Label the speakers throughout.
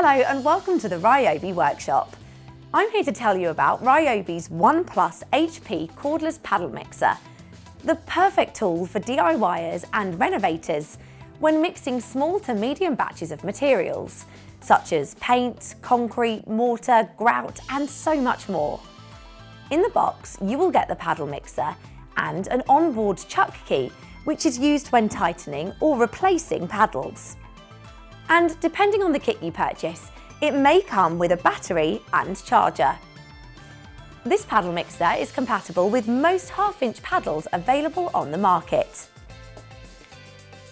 Speaker 1: Hello and welcome to the RYOBI workshop. I'm here to tell you about RYOBI's ONE Plus HP cordless paddle mixer, the perfect tool for DIYers and renovators when mixing small to medium batches of materials, such as paint, concrete, mortar, grout and so much more. In the box, you will get the paddle mixer and an onboard chuck key, which is used when tightening or replacing paddles. And depending on the kit you purchase, it may come with a battery and charger. This paddle mixer is compatible with most half-inch paddles available on the market.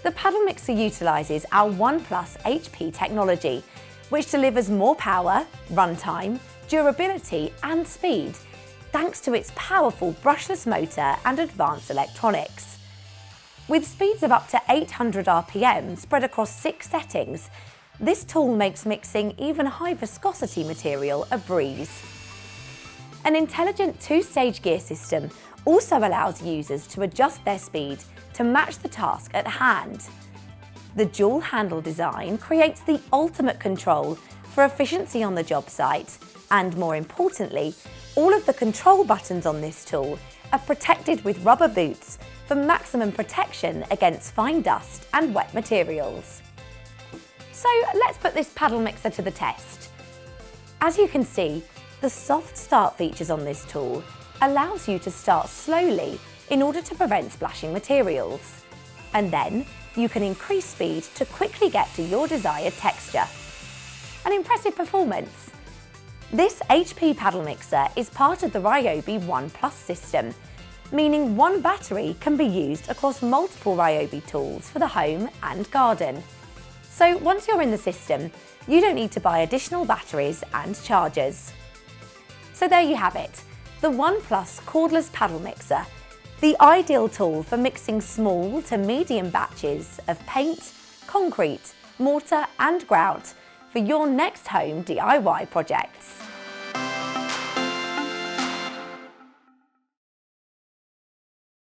Speaker 1: The paddle mixer utilises our ONE Plus HP technology, which delivers more power, runtime, durability and speed, thanks to its powerful brushless motor and advanced electronics. With speeds of up to 800 RPM spread across 6 settings, this tool makes mixing even high viscosity material a breeze. An intelligent 2-stage gear system also allows users to adjust their speed to match the task at hand. The dual handle design creates the ultimate control for efficiency on the job site, and more importantly, all of the control buttons on this tool are protected with rubber boots for maximum protection against fine dust and wet materials. So let's put this paddle mixer to the test. As you can see, the soft start features on this tool allows you to start slowly in order to prevent splashing materials. And then you can increase speed to quickly get to your desired texture. An impressive performance. This HP paddle mixer is part of the RYOBI ONE Plus system, meaning one battery can be used across multiple RYOBI tools for the home and garden. So once you're in the system, you don't need to buy additional batteries and chargers. So there you have it, the ONE Plus cordless paddle mixer, the ideal tool for mixing small to medium batches of paint, concrete, mortar and grout for your next home DIY projects.